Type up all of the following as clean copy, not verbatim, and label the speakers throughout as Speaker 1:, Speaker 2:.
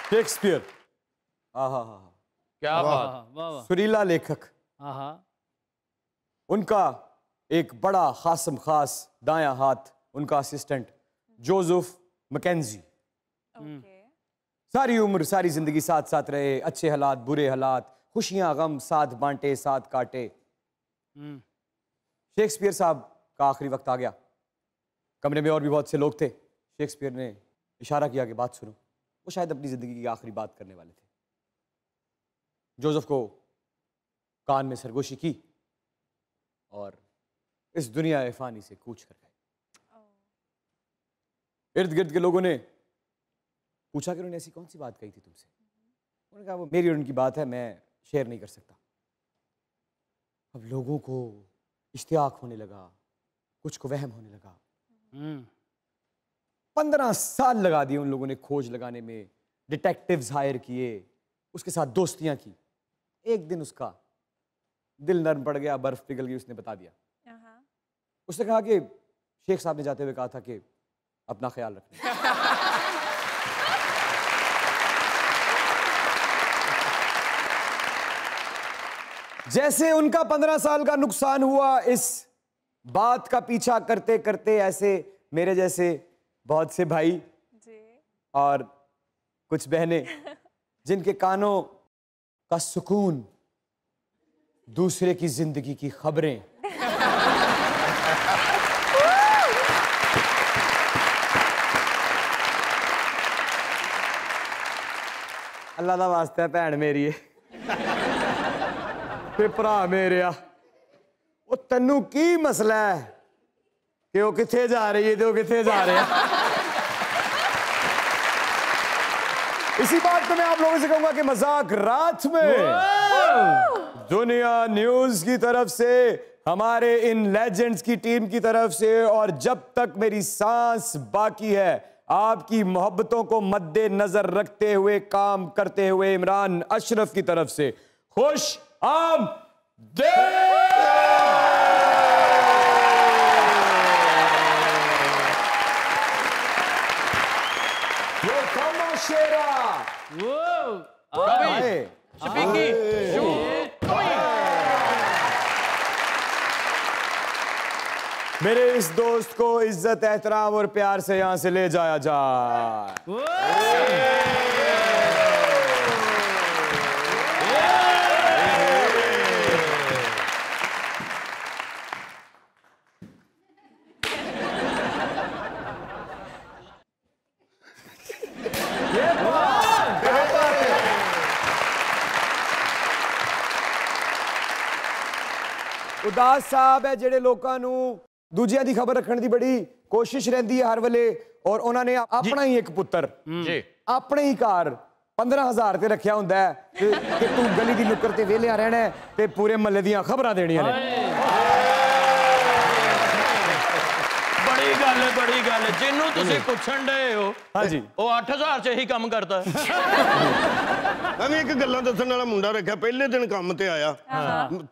Speaker 1: Shakespeare. आहा,
Speaker 2: क्या बात,
Speaker 1: सुरीला लेखक। उनका एक बड़ा खासम खास दायां हाथ, उनका असिस्टेंट जोसेफ मैकेंजी। सारी उम्र सारी जिंदगी साथ साथ रहे, अच्छे हालात बुरे हालात, खुशियां गम साथ बांटे साथ काटे। शेक्सपियर साहब का आखिरी वक्त आ गया। कमरे में और भी बहुत से लोग थे। शेक्सपियर ने इशारा किया कि बात सुनो। वो शायद अपनी जिंदगी की आखिरी बात करने वाले थे। जोसेफ को कान में सरगोशी की और इस दुनिया फानी से कूच कर गए। इर्द गिर्द के लोगों ने पूछा कि उन्होंने ऐसी कौन सी बात कही थी तुमसे। उन्होंने कहा वो मेरी और उनकी बात है, मैं शेयर नहीं कर सकता। अब लोगों को इश्तियाक होने लगा, कुछ को वहम होने लगा। 15 साल लगा दिए उन लोगों ने खोज लगाने में, डिटेक्टिव्स हायर किए, उसके साथ दोस्तियां की। एक दिन उसका दिल नर्म पड़ गया, बर्फ पिघल गई, उसने बता दिया। उसने कहा कि शेख साहब ने जाते हुए कहा था कि अपना ख्याल रखना। जैसे उनका 15 साल का नुकसान हुआ, इस बात का पीछा करते करते ऐसे मेरे जैसे बहुत से भाई और कुछ बहनें जिनके कानों का सुकून दूसरे की जिंदगी की खबरें। अल्लाह दा वास्ता भैन मेरी है ते भरा मेरे वो तन्नू की मसला है कि वो किथे जा रही है, तो किथे जा रहे हैं। इसी बात पे मैं आप लोगों से कहूंगा कि मजाक रात में दुनिया न्यूज की तरफ से, हमारे इन लेजेंड्स की टीम की तरफ से, और जब तक मेरी सांस बाकी है आपकी मोहब्बतों को मद्देनजर रखते हुए काम करते हुए इमरान अशरफ की तरफ से खुश आमदीद। शेरा मेरे इस दोस्त को इज्जत एहतराम और प्यार से यहां से ले जाया जाए। उदास साहब है जेड़े लोगों नू दूजिया दी खबर रखने की बड़ी कोशिश रहती है हर वेले, और उन्होंने अपना ही एक पुत्र अपने ही घर 15,000 ते रखा हुंदा है कि तू गली दी नुक्कर ते वेलिया रहना है ते पूरे महल्ले दियां खबरां देनियां ने।
Speaker 2: बड़ी गल जिन्नू तुसी पुछण डे हो, हाँ जी, वो 8,000 च ही काम करता है।
Speaker 3: मैं एक गल्लां दस्सण वाला मुंडा रखा, पहले दिन काम ते आया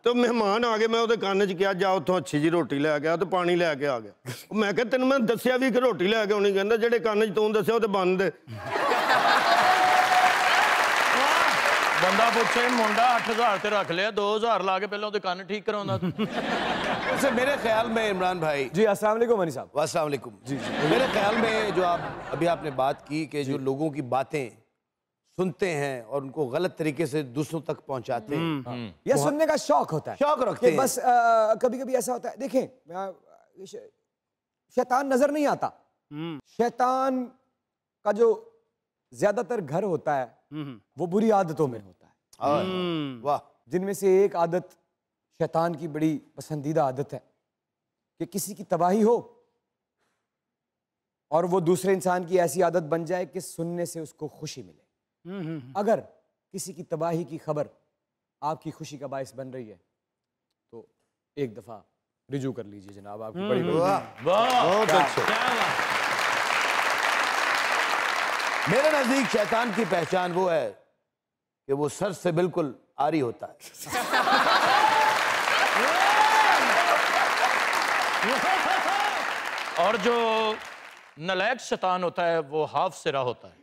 Speaker 3: तो मेहमान आ गए, मैं उहदे कान च किया जा उत्थों अच्छी जी रोटी लै के आ ते पानी लैके आ गया। मैं कहा तेन मैं दस्सिया भी कि रोटी लैके आउणी, कहंदा जेहड़े कान च तूं दस्सिया ओह ते बंद।
Speaker 2: बंदा पूछे मुंडा 8,000 ते रख लिया, 2,000 ला के पहले उहदे कान ठीक कराउंदा।
Speaker 4: वैसे मेरे ख्याल में इमरान भाई
Speaker 1: जी, अस्सलाम वालेकुम मनी साहब।
Speaker 4: अस्सलाम वालेकुम जी। मेरे ख्याल में जो आप अभी आपने बात की कि जो लोगों की बातें सुनते हैं और उनको गलत तरीके से दूसरों तक पहुंचाते हैं,
Speaker 1: यह सुनने का शौक होता है,
Speaker 4: शौक रखते हैं।
Speaker 1: बस कभी कभी ऐसा होता है, देखें शैतान नजर नहीं आता। शैतान का जो ज्यादातर घर होता है वो बुरी आदतों में होता है।
Speaker 4: वाह।
Speaker 1: जिनमें से एक आदत शैतान की बड़ी पसंदीदा आदत है कि किसी की तबाही हो और वो दूसरे इंसान की ऐसी आदत बन जाए कि सुनने से उसको खुशी मिले। अगर किसी की तबाही की खबर आपकी खुशी का बायस बन रही है तो एक दफा रिजू कर लीजिए जनाब, आपकी बड़ी
Speaker 4: बहुत अच्छा। मेरे नजदीक शैतान की पहचान वो है कि वो सर से बिल्कुल आरी होता है।
Speaker 2: और जो नलायक शैतान होता है वो हाफ सिरा होता है।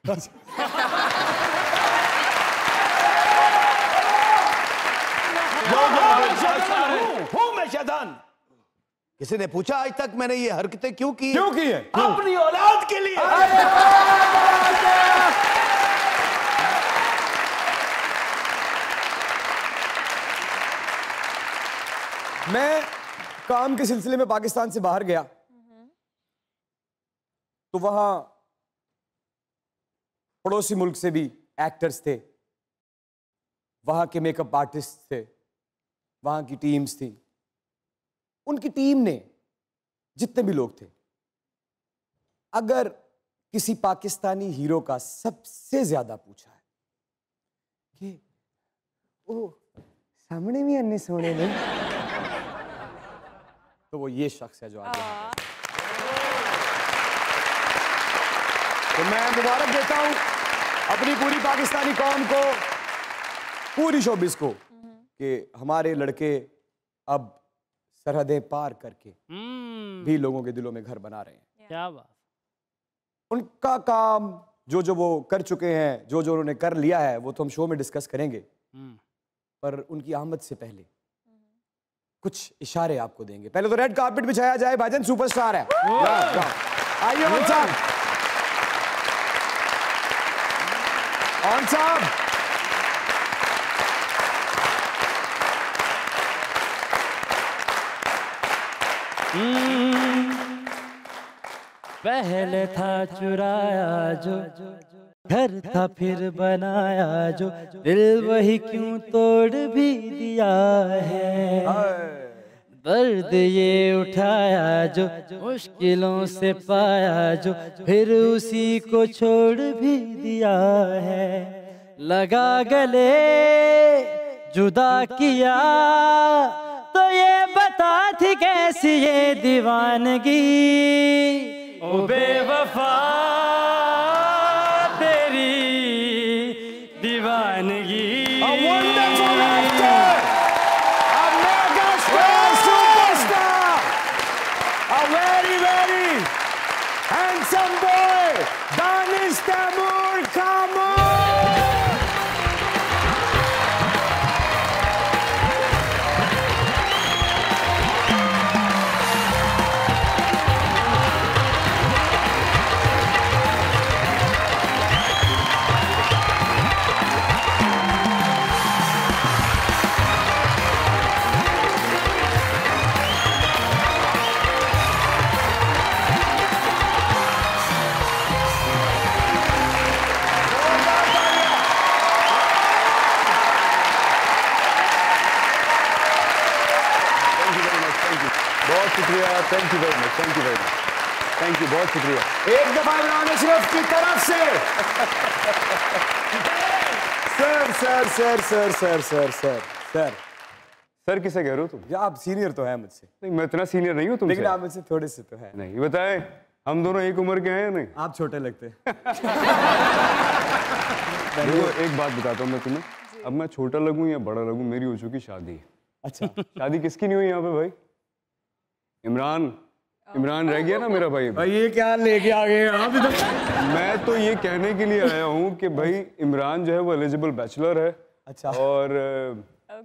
Speaker 4: किसी ने पूछा आज तक मैंने ये हरकतें क्यों की?
Speaker 1: क्यों की है?
Speaker 4: अपनी औलाद के लिए।
Speaker 1: मैं काम के सिलसिले में पाकिस्तान से बाहर गया तो वहां पड़ोसी मुल्क से भी एक्टर्स थे, वहां के मेकअप आर्टिस्ट थे, वहां की टीम्स थी। उनकी टीम ने जितने भी लोग थे, अगर किसी पाकिस्तानी हीरो का सबसे ज्यादा पूछा है कि ओ सामने भी अन्य सोने नहीं, तो वो ये शख्स है जो आज यहाँ पे है। तो मैं मुबारक देता हूं अपनी पूरी पाकिस्तानी कौम को, पूरी शोबिस को, कि हमारे लड़के अब सरहदें पार करके भी लोगों के दिलों में घर बना रहे हैं।
Speaker 5: क्या बात।
Speaker 1: उनका काम जो जो वो कर चुके हैं, जो जो उन्होंने कर लिया है, वो तो हम शो में डिस्कस करेंगे, पर उनकी आमद से पहले कुछ इशारे आपको देंगे। पहले तो रेड कार्पेट बिछाया जाए, भाईजान सुपरस्टार है। आइए ऑन साहब, ऑन साहब।
Speaker 5: पहले था चुराया जो घर था फिर बनाया जो, दिल वही क्यों तोड़ भी दिया है। दर्द ये उठाया जो मुश्किलों से पाया जो, फिर उसी को छोड़ भी दिया है। लगा गले जुदा किया तो ये बता थी कैसी ये दीवानगी। ओ बेवफा तेरी दीवानगी।
Speaker 1: A wonderful actor, a mega star superstar, a very, very handsome boy, Danish Taimur, come on!
Speaker 6: बहुत शुक्रिया, thank you very much, thank you very much, thank you, बहुत शुक्रिया।
Speaker 1: एक दफा इमरान अशरफ की तरफ से sir sir sir sir sir sir sir sir
Speaker 6: sir किसे कह रहे हो तुम?
Speaker 1: या आप सीनियर तो है मुझसे,
Speaker 6: नहीं, मैं इतना सीनियर नहीं हूँ तुमसे।
Speaker 1: लेकिन आप मुझसे थोड़े से तो है।
Speaker 6: नहीं, ये बताएं हम दोनों एक उम्र के हैं या नहीं?
Speaker 1: आप छोटे लगते हैं।
Speaker 6: देखो एक बात बताता हूँ मैं तुम्हें, अब मैं छोटा लगूं या बड़ा लगूं, मेरी हो चुकी शादी।
Speaker 1: अच्छा,
Speaker 6: शादी किसकी नहीं हुई यहाँ पे भाई? इमरान रह गया ना मेरा भाई।
Speaker 1: भाई ये क्या लेके आ गए आप इधर?
Speaker 6: मैं तो ये कहने के लिए आया हूँ कि भाई इमरान जो है वो एलिजिबल बैचलर है।
Speaker 1: अच्छा।
Speaker 6: और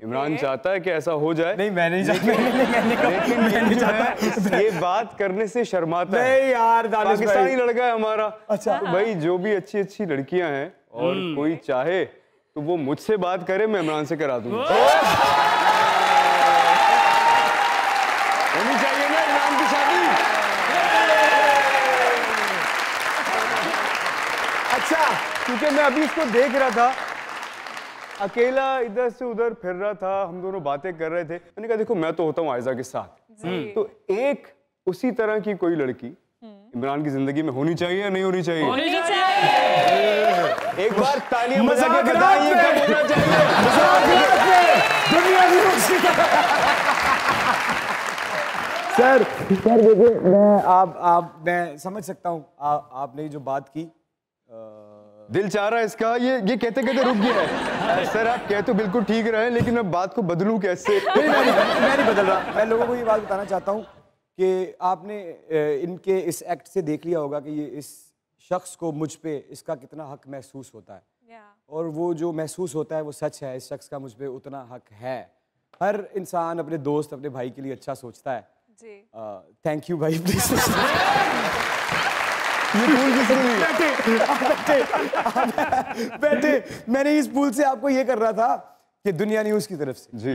Speaker 6: इमरान चाहता है कि ऐसा हो जाए।
Speaker 1: नहीं मैं नहीं चाहता,
Speaker 6: लेकिन ये जो है ये बात करने से शर्माता है।
Speaker 1: नहीं यार दानिश भाई,
Speaker 6: पाकिस्तानी लड़का है हमारा।
Speaker 1: अच्छा।
Speaker 6: तो भाई जो भी अच्छी अच्छी लड़कियां हैं और कोई चाहे तो वो मुझसे बात करे, मैं इमरान से करा दूंगा। होनी चाहिए ना इमरान की शादी।
Speaker 1: अच्छा,
Speaker 6: क्योंकि मैं अभी इसको देख रहा था, अकेला इधर से उधर फिर रहा था, हम दोनों बातें कर रहे थे। मैंने कहा देखो मैं तो होता हूँ आयजा के साथ, तो एक उसी तरह की कोई लड़की इमरान की जिंदगी में होनी चाहिए या नहीं होनी चाहिए?
Speaker 5: होनी चाहिए।
Speaker 6: एक बार तालियां बजा के बताइए कब होना चाहिए।
Speaker 1: दुनिया की खुशी सर देखिए, मैं समझ सकता हूँ आपने जो बात की,
Speaker 6: दिल चाह रहा है इसका, ये कहते कहते रुक गया है। सर आप कहते तो बिल्कुल ठीक रहे, लेकिन मैं बात को बदलूं कैसे?
Speaker 1: मैं नहीं बदल रहा। मैं लोगों को ये बात बताना चाहता हूँ कि आपने इनके इस एक्ट से देख लिया होगा कि ये इस शख्स को मुझ पे इसका कितना हक महसूस होता है, और वो जो महसूस होता है वो सच है। इस शख्स का मुझ पे उतना हक है। हर इंसान अपने दोस्त, अपने भाई के लिए अच्छा सोचता है,
Speaker 7: जी।
Speaker 1: थैंक यू भाई प्लीज।
Speaker 6: ये फूल किसने दिया?
Speaker 1: बैठे मैंने इस फूल से आपको ये कर रहा था कि दुनिया न्यूज की तरफ से
Speaker 6: जी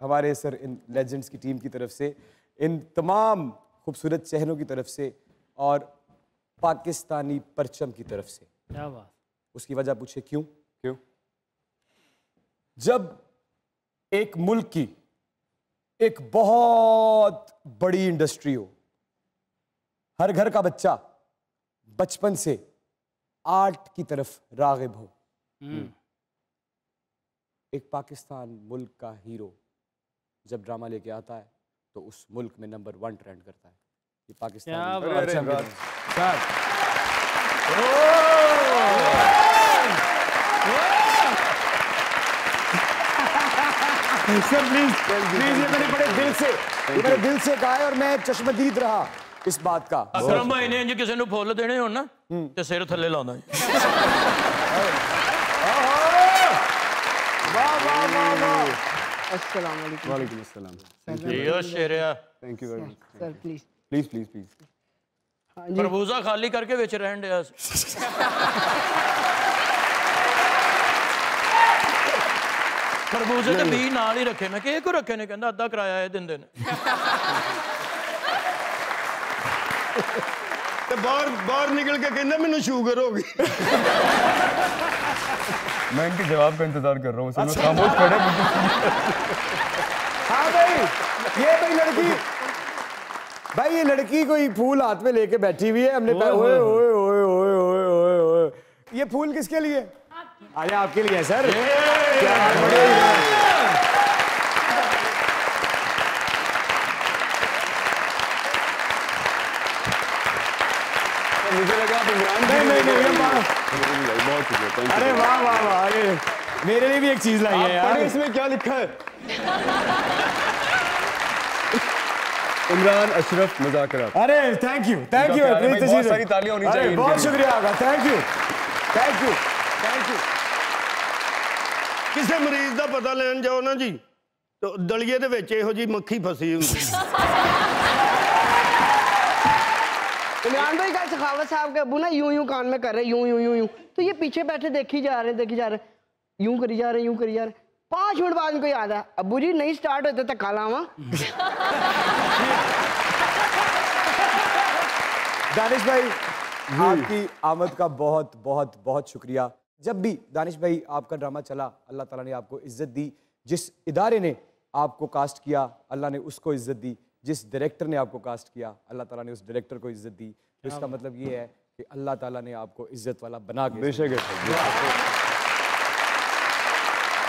Speaker 1: हमारे सर इन लेजेंड्स की टीम की तरफ से, इन तमाम खूबसूरत चेहरों की तरफ से और पाकिस्तानी परचम की तरफ से।
Speaker 5: क्या बात।
Speaker 1: उसकी वजह पूछे क्यों?
Speaker 6: क्यों?
Speaker 1: जब एक मुल्क की एक बहुत बड़ी इंडस्ट्री हो, हर घर का बच्चा बचपन से आर्ट की तरफ रागिब हो, एक पाकिस्तान मुल्क का हीरो जब ड्रामा लेके आता है तो उस मुल्क में नंबर 1 ट्रेंड करता है। ये पाकिस्तान सर प्लीज प्लीज, ये मैंने बड़े दिल से कहा है और मैं चश्मदीद रहा इस बात का।
Speaker 2: अकरम भाई ने इंज किसी ਨੂੰ ਫੁੱਲ ਦੇਣੇ ਹੋਣ ਨਾ ਤੇ ਸਿਰ ਥੱਲੇ ਲਾਉਂਦਾ ਜੀ।
Speaker 1: वाह वाह वाह वाह।
Speaker 8: अस्सलाम वालेकुम।
Speaker 6: वालेकुम अस्सलाम।
Speaker 2: ਇਹ ਸ਼ੇਰਿਆ
Speaker 6: thank you very much.
Speaker 8: Sir please
Speaker 6: please please please.
Speaker 8: हाँ जी।
Speaker 2: ਖਰਬੂਜ਼ਾ ਖਾਲੀ ਕਰਕੇ ਵਿੱਚ ਰਹਿਣ ਡਿਆ ਸੀ। ਖਰਬੂਜ਼ੇ ਤੇ ਬੀ ਨਾਲ ਹੀ ਰੱਖੇ। ਮੈਂ ਕਿਹਾ ਇਹ ਕਿਉਂ ਰੱਖੇ ਨੇ? ਕਹਿੰਦਾ ਅੱਧਾ ਕਿਰਾਇਆ ਇਹ ਦਿੰਦੇ ਨੇ।
Speaker 3: ਤੇ ਬਾਹਰ ਨਿਕਲ ਕੇ ਕਹਿੰਦਾ ਮੈਨੂੰ ਸ਼ੂਗਰ ਹੋ गई।
Speaker 6: मैं इनके जवाब का इंतजार कर रहा हूँ। सर खामोश खड़े।
Speaker 1: हाँ भाई, ये लड़की कोई फूल हाथ में लेके बैठी हुई है। हमने कहा ओए ओए ओए ओए ओए ओए ओए, ये फूल किसके लिए? अरे आपके लिए है सर। क्या बड़े
Speaker 6: मुझे लगा आप इमरान
Speaker 1: नहीं नहीं नहीं,
Speaker 6: बहुत शुक्रिया। थैंक
Speaker 1: अरे वाह वाह वाह। अरे मेरे लिए भी एक चीज लाई है यार।
Speaker 6: इसमें क्या लिखा है? इमरान अशरफ मुज़ाकरात।
Speaker 1: अरे थैंक यू
Speaker 6: बहुत सारी तालियां होनी चाहिए।
Speaker 1: बहुत शुक्रिया आपका। Thank you thank you thank you.
Speaker 3: ਕਿਸੇ ਮਰੀਜ਼ ਦਾ ਪਤਾ ਲੈਣ ਜਾਓ ਨਾ ਜੀ तो दलिए ਦੇ ਵਿੱਚ ਇਹੋ ਜੀ ਮੱਖੀ ਫਸੀ ਹੁੰਦੀ।
Speaker 8: इमरान भाई का सखावत साहब के अबू ना यूं यूं कान में कर रहे यूं यूं यूं यूं, तो ये पीछे बैठे देखी जा रहे यूं करी जा रहे 5 मिनट बाद इनको याद है अबू जी नहीं स्टार्ट होते तो काला हुआ।
Speaker 1: दानिश भाई आपकी आमद का बहुत बहुत बहुत शुक्रिया। जब भी दानिश भाई आपका ड्रामा चला, अल्लाह ताला ने आपको इज्जत दी। जिस इदारे ने आपको कास्ट किया अल्लाह ने उसको इज्जत दी। जिस डायरेक्टर ने आपको कास्ट किया अल्लाह ताला ने उस डायरेक्टर को इज्जत दी। तो इसका मतलब ये है कि अल्लाह ताला ने आपको इज्जत वाला बना के
Speaker 6: बेशक है।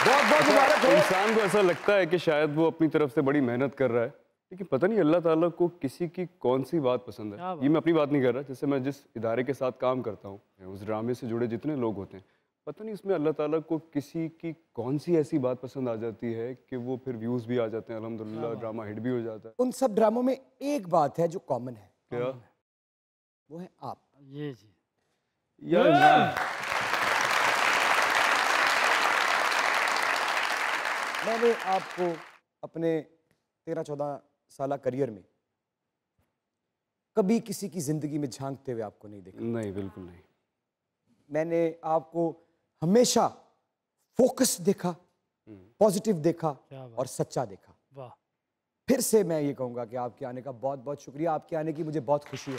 Speaker 1: बहुत बहुत मुबारक हो।
Speaker 6: इंसान को ऐसा लगता है कि शायद वो अपनी तरफ से बड़ी मेहनत कर रहा है, लेकिन पता नहीं अल्लाह ताला को किसी की कौन सी बात पसंद है। ये मैं अपनी बात नहीं कर रहा। जैसे मैं जिस इदारे के साथ काम करता हूँ, उस ड्रामे से जुड़े जितने लोग होते हैं, पता नहीं उसमें अल्लाह ताला को किसी की कौन सी ऐसी बात पसंद आ जाती है कि वो फिर व्यूज़ भी आ जाते हैं, अल्हम्दुलिल्लाह ड्रामा हिट भी हो जाता है।
Speaker 1: उन सब ड्रामों में एक बात है जो कॉमन है,
Speaker 6: क्या?
Speaker 1: वो है आप।
Speaker 5: ये जी
Speaker 6: यार
Speaker 1: मैंने आपको अपने 13-14 साल करियर में कभी किसी की जिंदगी में झांकते हुए आपको नहीं देखा।
Speaker 6: नहीं, बिल्कुल नहीं।
Speaker 1: मैंने आपको हमेशा फोकस देखा, पॉजिटिव देखा और सच्चा देखा।
Speaker 5: वाह।
Speaker 1: फिर से मैं ये कहूंगा कि आपके आने का बहुत बहुत शुक्रिया। आपके आने की मुझे बहुत खुशी है।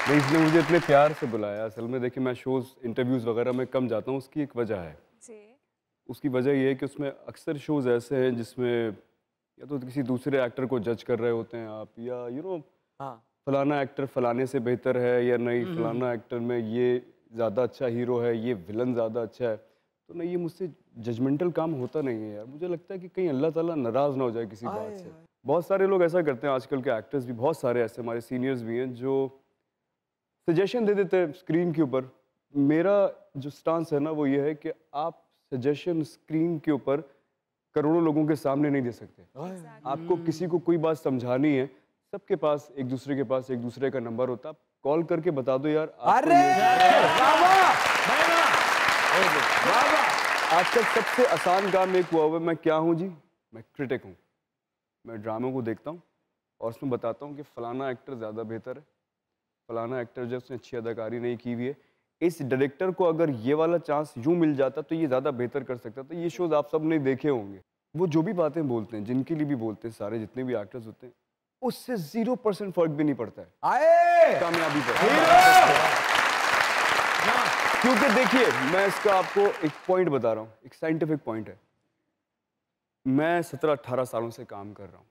Speaker 6: नहीं, इसने मुझे इतने प्यार से बुलाया। असल में देखिए मैं शोज़ इंटरव्यूज़ वगैरह में कम जाता हूँ, उसकी एक वजह है। उसकी वजह ये है कि उसमें अक्सर शोज़ ऐसे हैं जिसमें या तो किसी दूसरे एक्टर को जज कर रहे होते हैं आप, या
Speaker 1: हाँ
Speaker 6: फलाना एक्टर फलाने से बेहतर है या नहीं, फलाना एक्टर में ये ज़्यादा अच्छा हीरो है, ये विलन ज़्यादा अच्छा है। तो नहीं, ये मुझसे जजमेंटल काम होता नहीं है यार। मुझे लगता है कि कहीं अल्लाह ताला नाराज़ ना हो जाए किसी बात से। बहुत सारे लोग ऐसा करते हैं, आजकल के एक्टर्स भी बहुत सारे ऐसे हमारे सीनियर्स भी हैं जो सजेशन दे देते हैं स्क्रीन के ऊपर। मेरा जो स्टांस है ना वो ये है कि आप सजेशन स्क्रीन के ऊपर करोड़ों लोगों के सामने नहीं दे सकते। आपको किसी को कोई बात समझानी है, सबके पास एक दूसरे का नंबर होता है, आप कॉल करके बता दो यार।
Speaker 1: अरे
Speaker 6: आजकल सबसे आसान काम एक हुआ हुआ, मैं क्या हूँ जी, मैं क्रिटिक हूँ, मैं ड्रामों को देखता हूँ और उसमें बताता हूँ कि फ़लाना एक्टर ज़्यादा बेहतर है, फ़लाना एक्टर जो उसने अच्छी अदाकारी नहीं की हुई है, इस डायरेक्टर को अगर ये वाला चांस यूँ मिल जाता तो ये ज़्यादा बेहतर कर सकता। तो ये शोज़ आप सब ने देखे होंगे। वो जो भी बातें बोलते हैं, जिनके लिए भी बोलते हैं, सारे जितने भी एक्टर्स होते हैं, उससे 0% फर्क भी नहीं पड़ता है
Speaker 1: आए
Speaker 6: कामयाबी पर। क्योंकि देखिए, मैं इसका आपको एक पॉइंट बता रहा हूँ, एक साइंटिफिक पॉइंट है। मैं 17-18 सालों से काम कर रहा हूँ।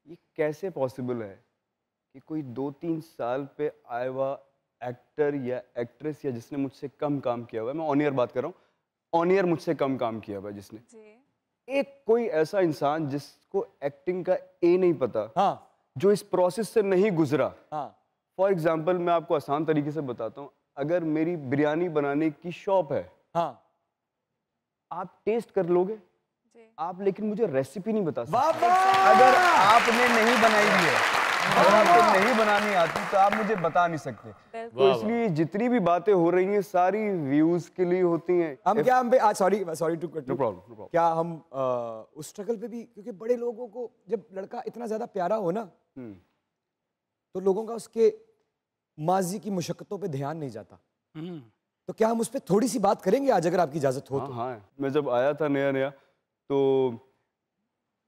Speaker 6: ये कैसे पॉसिबल है कि कोई 2-3 साल पे आया हुआ एक्टर या एक्ट्रेस या जिसने मुझसे कम काम किया हुआ है, मैं ऑन ईयर बात कर रहा हूँ, ऑन ईयर मुझसे कम काम किया हुआ है जिसने, एक कोई ऐसा इंसान जिसको एक्टिंग का ए नहीं पता,
Speaker 1: हाँ,
Speaker 6: जो इस प्रोसेस से नहीं गुजरा।
Speaker 1: हाँ,
Speaker 6: फॉर एग्जाम्पल मैं आपको आसान तरीके से बताता हूँ, अगर मेरी बिरयानी बनाने की शॉप है,
Speaker 1: हाँ,
Speaker 6: आप टेस्ट कर लोगे आप, लेकिन मुझे रेसिपी नहीं बता सकते।
Speaker 1: वाह,
Speaker 6: अगर आपने नहीं बनाई हुई है, अगर आपको नहीं बनानी आती तो आप मुझे बता नहीं सकते। तो इसलिए जितनी भी बातें हो रही हैं सारी व्यूज के लिए होती हैं।
Speaker 1: हम क्या हम पे आज sorry to cut,
Speaker 6: no problem. क्या
Speaker 1: हम उस स्ट्रगल पे भी, क्योंकि बड़े लोगों को जब लड़का इतना ज्यादा प्यारा हो ना तो लोगों का उसके माजी की मुशक्कतों पे ध्यान नहीं जाता। तो क्या हम उस पर थोड़ी सी बात करेंगे आज, अगर आपकी इजाजत हो?
Speaker 6: हाँ, मैं जब आया था नया तो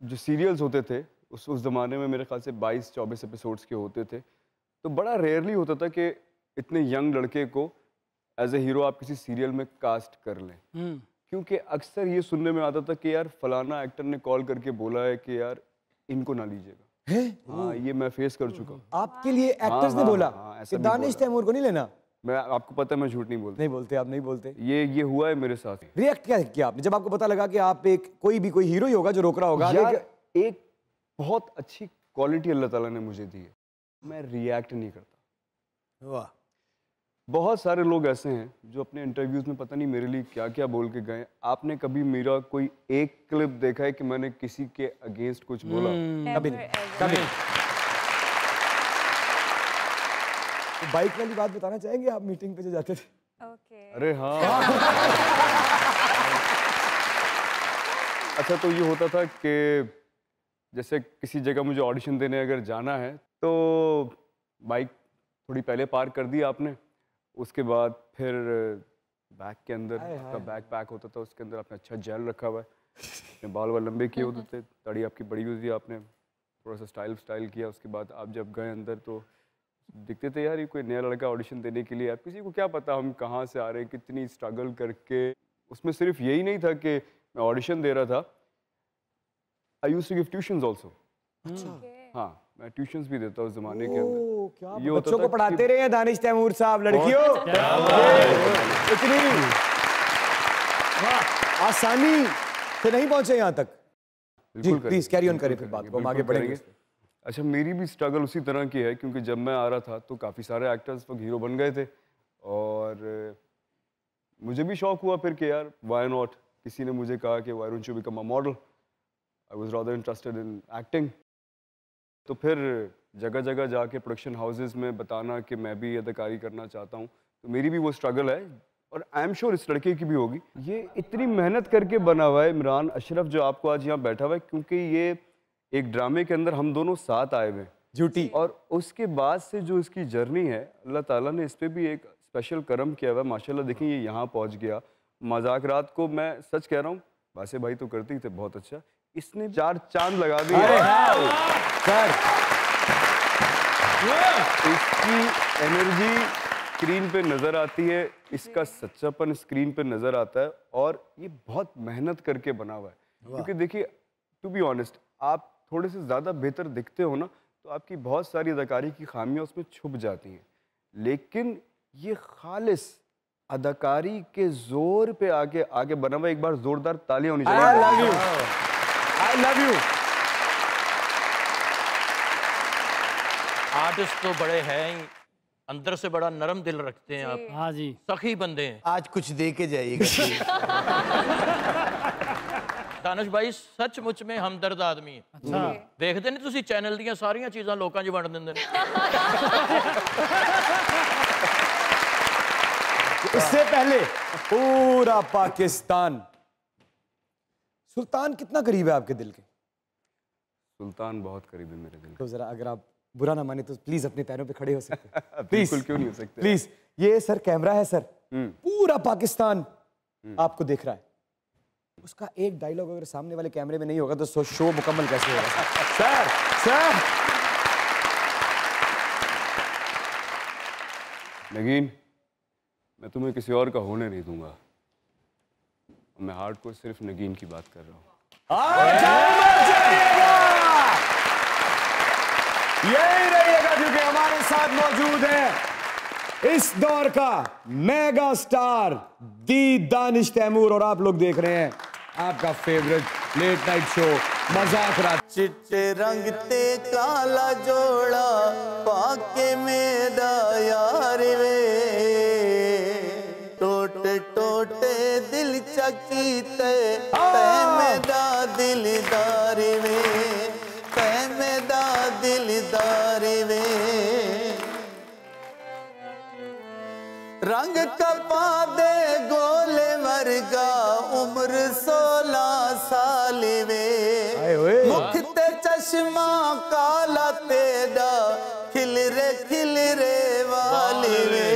Speaker 6: जो सीरियल्स होते थे उस ज़माने में मेरे ख्याल से 22-24 एपिसोड्स के होते थे, तो बड़ा रेयरली होता था कि इतने यंग लड़के को एज ए हीरो आप किसी सीरियल में कास्ट कर लें। क्योंकि अक्सर ये सुनने में आता था कि यार फलाना एक्टर ने कॉल करके बोला है कि यार इनको ना लीजिएगा। हाँ, ये मैं फेस कर चुका हूँ।
Speaker 1: आपके लिए एक्टर्स ने बोला कि दानिश तैमूर को नहीं लेना?
Speaker 6: मैं आपको पता है मैं झूठ नहीं बोलता।
Speaker 1: नहीं बोलते आप, नहीं बोलते।
Speaker 6: ये हुआ है मेरे साथ।
Speaker 1: रिएक्ट क्या किया आपने जब आपको पता लगा कि आप एक कोई हीरो ही होगा जो रोक रहा होगा?
Speaker 6: यार एक बहुत अच्छी क्वालिटी अल्लाह ताला ने मुझे दी है, मैं रिएक्ट नहीं करता।
Speaker 4: वाह।
Speaker 6: बहुत सारे लोग ऐसे हैं जो अपने इंटरव्यूज में पता नहीं मेरे लिए क्या क्या बोल के गए। आपने कभी मेरा कोई एक क्लिप देखा है कि मैंने किसी के अगेंस्ट कुछ बोला?
Speaker 1: कभी नहीं, कभी नहीं। तो बाइक वाली बात बताना चाहेंगे आप मीटिंग पे जो जाते थे?
Speaker 6: अरे हाँ। अच्छा, तो ये होता था कि जैसे किसी जगह मुझे ऑडिशन देने अगर जाना है तो बाइक थोड़ी पहले पार्क कर दी आपने, उसके बाद फिर बैग के अंदर आपका बैग पैक होता था, उसके अंदर आपने अच्छा जेल रखा हुआ है, अपने बाल वाल लंबे किए होते थे, दाढ़ी आपकी बड़ी हुई थी, आपने थोड़ा सा स्टाइल किया। उसके बाद आप जब गए अंदर तो दिखते थे यार ये कोई नया लड़का ऑडिशन देने के लिए। आप किसी को क्या पता हम कहाँ से आ रहे हैं, कितनी स्ट्रगल करके। उसमें सिर्फ यही नहीं था कि मैं ऑडिशन दे रहा था, I used to give tuitions also. हाँ, मैं ट्यूशंस भी देता उस जमाने के अंदर।
Speaker 1: क्या ये बच्चों को पढ़ाते रहे हैं दानिश तैमूर साहब, लड़कियों इतनी आसानी से नहीं पहुंचे यहाँ तक। जी प्लीज कैरी ऑन करें, फिर बात को हम आगे बढ़ेंगे।
Speaker 6: अच्छा, मेरी भी स्ट्रगल उसी तरह की है, क्योंकि जब मैं आ रहा था तो काफ़ी सारे एक्टर्स वो हीरो बन गए थे और मुझे भी शौक हुआ फिर कि यार व्हाई नॉट। किसी ने मुझे कहा कि why don't you become a model. I was rather interested in acting. तो फिर जगह जगह जाके प्रोडक्शन हाउसेस में बताना कि मैं भी अदाकारी करना चाहता हूँ। तो मेरी भी वो स्ट्रगल है और आई एम श्योर इस लड़के की भी होगी। ये इतनी मेहनत करके बना हुआ है इमरान अशरफ जो आपको आज यहाँ बैठा हुआ है, क्योंकि ये एक ड्रामे के अंदर हम दोनों साथ आए हुए हैं
Speaker 1: झूठी।
Speaker 6: और उसके बाद से जो इसकी जर्नी है, अल्लाह ताला ने इस पर भी एक स्पेशल करम किया हुआ है। माशाल्लाह देखिए ये यहाँ पहुँच गया। मजाक रात को मैं सच कह रहा हूँ, बासे भाई तो करते ही थे बहुत अच्छा, इसने 4 चांद लगा दिए। इसकी एनर्जी स्क्रीन पे नजर आती है, इसका सच्चापन स्क्रीन पे नजर आता है और ये बहुत मेहनत करके बना हुआ है। क्योंकि देखिए टू बी ऑनेस्ट, आप थोड़े से ज़्यादा बेहतर दिखते हो ना तो आपकी बहुत सारी अदाकारी की खामियां उसमें छुप जाती हैं, लेकिन ये खालिस अदाकारी के जोर पे आगे बना हुआ। एक बार जोरदार तालियां होनी चाहिए।
Speaker 1: I love you. I love you.
Speaker 2: Artist तो बड़े हैं ही, अंदर से बड़ा नरम दिल रखते हैं आप।
Speaker 5: हाँ जी,
Speaker 2: सखी बंदे हैं।
Speaker 4: आज कुछ दे के जाइएगा।
Speaker 2: दानिश भाई सचमुच में हमदर्द आदमी है।
Speaker 5: अच्छा
Speaker 2: देखते नहीं तुसी चैनल दियां सारियां चीज़ां लोकां 'च वंड दिंदे ने।
Speaker 1: इससे पहले पूरा पाकिस्तान सुल्तान कितना करीब है आपके दिल के?
Speaker 6: सुल्तान बहुत करीब है मेरे दिल
Speaker 1: तो जरा अगर आप बुरा ना माने तो प्लीज अपने पैरों पे खड़े हो सकते हैं?
Speaker 6: के।
Speaker 1: प्लीज
Speaker 6: बिल्कुल, क्यों नहीं हो सकते?
Speaker 1: प्लीज। ये सर कैमरा है सर, पूरा पाकिस्तान आपको देख रहा है। उसका एक डायलॉग अगर सामने वाले कैमरे में नहीं होगा तो शो मुकम्मल कैसे होगा? सर सर
Speaker 6: नगीन, मैं तुम्हें किसी और का होने नहीं दूंगा। मैं हार्ड को सिर्फ नगीन की बात कर रहा हूँ।
Speaker 1: यही रहिएगा क्योंकि हमारे साथ मौजूद है इस दौर का मेगा स्टार दी दानिश तैमूर, और आप लोग देख रहे हैं आपका फेवरेट लेट नाइट शो मजाक रात।
Speaker 7: चिट्टे रंग ते काला जोड़ा पाके मेरा यार वे, टोटे टोटे दिल चकीते मेरा दिलदार वे, मेरा दिलदार वे। रंग कपा दे गोले वर्गा उम्र 16 साल वे, मुख ते चश्मा काला तेरा खिलरे वाले वे,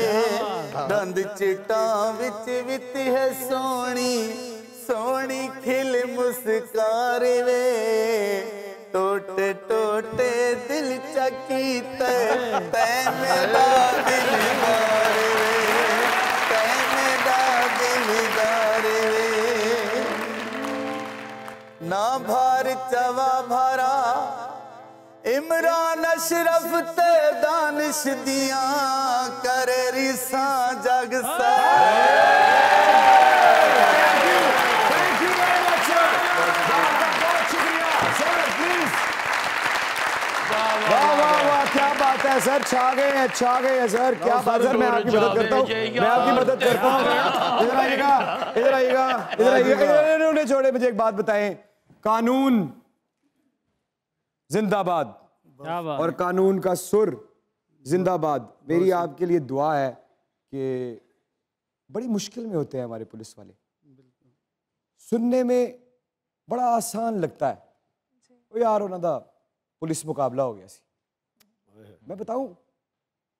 Speaker 7: दंद चिटा विच वित है सोनी सोनी खिल मुस्कार वे, टोटे टोटे दिल चकीते मेरा दिलदार वे, मेरा दिलदार वे। ना भार चवा भरा इमरान अशरफ ते दानिश दिया करे रिसा जग सा।
Speaker 1: Thank you very much sir, बहुत शुक्रिया सर। प्लीज वाह वाह वाह, क्या बात है सर, छा गए हैं सर, क्या बात है। मैं आपकी मदद करता हूँ, मैं आपकी मदद करता हूँ। इधर आइएगा, इधर आइएगा, इधर आइएगा। उन्हें छोड़े, मुझे एक बात बताएं, कानून जिंदाबाद और कानून का सुर जिंदाबाद। मेरी आपके लिए दुआ है कि बड़ी मुश्किल में होते हैं हमारे पुलिस वाले, सुनने में बड़ा आसान लगता है ओ यार उन्हों दा पुलिस मुकाबला हो गया सी। मैं बताऊं,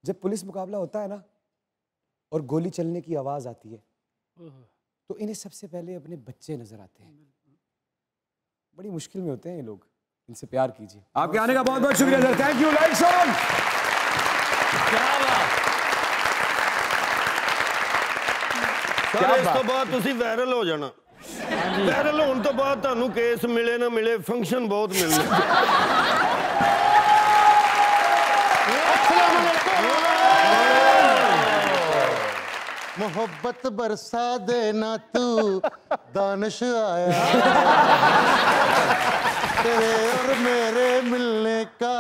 Speaker 1: जब पुलिस मुकाबला होता है ना और गोली चलने की आवाज आती है तो इन्हें सबसे पहले अपने बच्चे नजर आते हैं। बड़ी मुश्किल में होते हैं ये लोग, इनसे प्यार कीजिए। आपके आने का बहुत बहुत शुक्रिया sir, thank you. Lights on.
Speaker 3: Sir इस तो बाद तुसी वायरल हो जाना। वायरल होने तो बाद ਤੁਹਾਨੂੰ केस मिले ना मिले फंक्शन बहुत मिलने।
Speaker 9: मोहब्बत बरसा देना तू दानिश आया, तेरे और मेरे मिलने का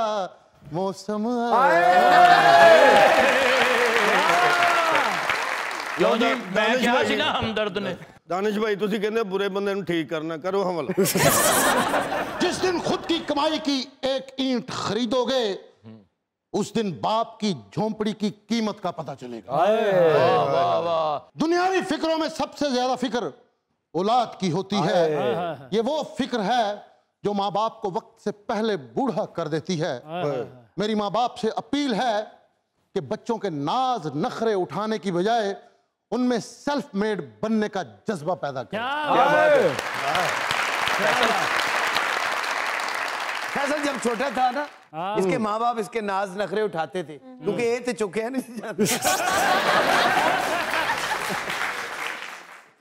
Speaker 9: मौसम आया।
Speaker 2: लो जी, मैं क्या सी ना हमदर्द ने।
Speaker 3: दानिश भाई तुसी कहंदे बुरे बंदे नु ठीक करना, करो हमला।
Speaker 9: जिस दिन खुद की कमाई की एक ईंट खरीदोगे उस दिन बाप की झोंपड़ी की कीमत का पता चलेगा।
Speaker 2: वाह वाह।
Speaker 9: दुनियावी फिक्रों में सबसे ज्यादा फिक्र औलाद की होती है। ये वो फिक्र है जो माँ बाप को वक्त से पहले बूढ़ा कर देती है। मेरी माँ बाप से अपील है कि बच्चों के नाज नखरे उठाने की बजाय उनमें सेल्फ मेड बनने का जज्बा पैदा करें।
Speaker 4: फैसल जब छोटा था ना, इसके माँ बाप इसके नाज नखरे उठाते थे क्योंकि ये थे चुके हैं नहीं जाते।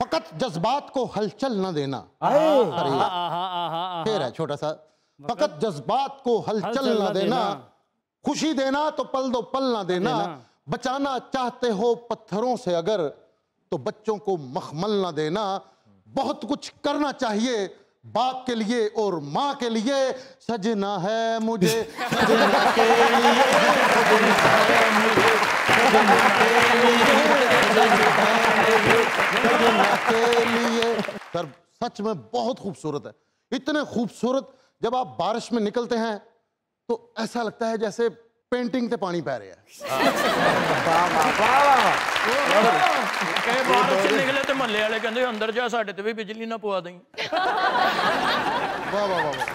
Speaker 9: फकत जज्बात को हलचल न देना। फिर है छोटा सा, फकत जज्बात को हलचल न देना, खुशी देना तो पल दो पल न देना, बचाना चाहते हो पत्थरों से अगर तो बच्चों को मखमल न देना। बहुत कुछ करना चाहिए बाप के लिए और माँ के लिए, सजना है मुझे सजना के लिए, सजना है मुझे सजना के लिए। सर सच में बहुत खूबसूरत है, इतने खूबसूरत। जब आप बारिश में निकलते हैं तो ऐसा लगता है जैसे पेंटिंग से पानी पै रहे हैं।
Speaker 2: बारिश निकले तो ਮਹੱਲੇ ਵਾਲੇ ਕਹਿੰਦੇ ਅੰਦਰ ਜਾ ਸਾਡੇ ਤੇ ਵੀ ਬਿਜਲੀ ਨਾ ਪਵਾ ਦੇਈਂ।
Speaker 9: वाह वाह वाह वाह।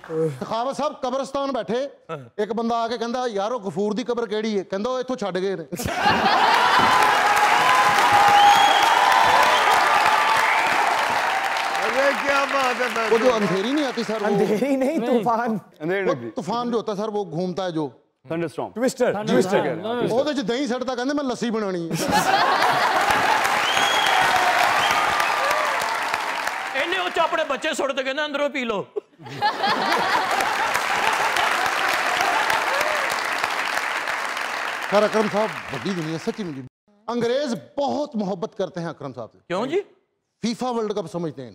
Speaker 9: सखावत साहब कब्रिस्तान बैठे, एक बंदा आके कहंदा यार वो गफूर दी कब्र केड़ी है? कहंदा वो इत्थों छड्ड गए ने।
Speaker 3: अरे क्या बात है।
Speaker 9: वो जो अंधेरी नहीं आती सर,
Speaker 1: अंधेरी नहीं, तूफान।
Speaker 6: अंधेरी
Speaker 9: वो तूफान जो होता है सर, वो घूमता है जो
Speaker 6: थंडरस्टॉर्म,
Speaker 1: ट्विस्टर।
Speaker 9: ਉਹਦੇ ਚ ਦਹੀਂ ਸੜਦਾ, ਕਹਿੰਦੇ ਮੈਂ ਲੱਸੀ ਬਣਾਣੀ ਹੈ।
Speaker 2: ਇਹਨੇ ਉਹ ਚ ਆਪਣੇ ਬੱਚੇ ਸੁੱਟ ਕੇ ਨਾ ਅੰਦਰੋਂ ਪੀ ਲਓ।
Speaker 9: सर अकरम साहब बड़ी दुनिया सच्ची मुझे, अंग्रेज बहुत मोहब्बत करते हैं अकरम साहब से।
Speaker 2: क्यों जी?
Speaker 9: फीफा वर्ल्ड कप समझते हैं।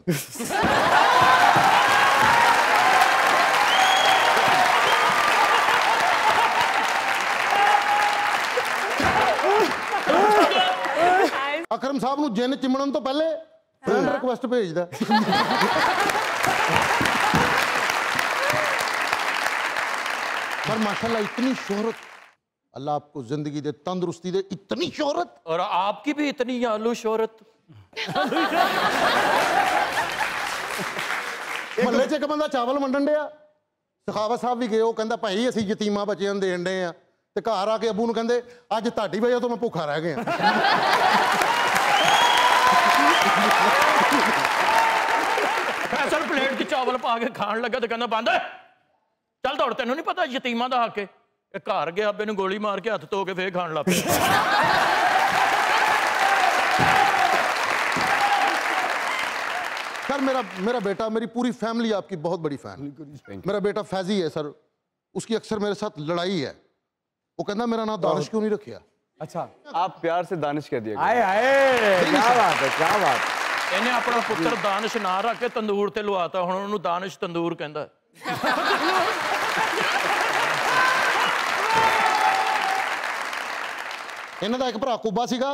Speaker 9: अकरम साहब ਨੂੰ ਜਿੰਨ ਚਿਮਣਨ ਤੋਂ ਪਹਿਲੇ फ्रेंड रिक्वेस्ट भेजदा। पर माशाल्लाह इतनी शोहरत, अल्लाह आपको जिंदगी दे, तंदुरुस्ती दे, इतनी शोहरत।
Speaker 2: और आपकी भी इतनी आलू शोहरत।
Speaker 9: ਮਹੱਲੇ 'ਚ ਇੱਕ ਬੰਦਾ ਚਾਵਲ ਵੰਡਣ ਡਿਆ, ਸਖਾਵਤ ਸਾਹਿਬ ਵੀ ਗਏ, ਉਹ ਕਹਿੰਦਾ ਭਾਈ ਅਸੀਂ ਯਤੀਮਾਂ ਬੱਚਿਆਂ ਨੂੰ ਦੇਣ ਡੇ ਆ, ਤੇ ਘਰ ਆ ਕੇ ਅੱਬੂ ਨੂੰ ਕਹਿੰਦੇ ਅੱਜ ਤੁਹਾਡੀ ਵਜ੍ਹਾ ਤੋਂ ਮੈਂ ਭੁੱਖਾ ਰਹਿ ਗਿਆ।
Speaker 2: ਫੈਸਲ ਪਲੇਟ 'ਚ ਚਾਵਲ ਪਾ ਕੇ ਖਾਣ ਲੱਗਾ ਤੇ ਕਹਿੰਦਾ ਬੰਦ ਚੱਲ ਦੌੜ, ਤੈਨੂੰ ਨਹੀਂ ਪਤਾ ਯਤੀਮਾਂ ਦਾ ਹੱਕ ਹੈ। ਇਹ ਘਰ ਗਿਆ ਅੱਬੇ ਨੂੰ ਗੋਲੀ ਮਾਰ ਕੇ ਹੱਥ ਧੋ ਕੇ ਫੇਰ ਖਾਣ ਲੱਗ ਪਿਆ।
Speaker 9: सर मेरा बेटा, मेरी पूरी फैमिली आपकी बहुत बड़ी फैन। मेरा बेटा फैजी है सर, उसकी अक्सर मेरे साथ लड़ाई है। वो कहना मेरा नाम दानिश क्यों नहीं रखा?
Speaker 6: अच्छा, आप प्यार से दानिश कह दिया।
Speaker 1: आए आए, क्या बात है, क्या बात।
Speaker 2: ਇਹਨੇ ਆਪਣਾ ਪੁੱਤਰ ਦਾਨਿਸ਼ ਨਾ ਰੱਖ ਕੇ ਤੰਦੂਰ ਤੇ ਲਵਾਤਾ, ਹੁਣ ਉਹਨੂੰ ਦਾਨਿਸ਼ ਤੰਦੂਰ ਕਹਿੰਦਾ।
Speaker 9: ਇਹਨਾਂ ਦਾ ਇੱਕ ਭਰਾ ਕੁੱਬਾ ਸੀਗਾ,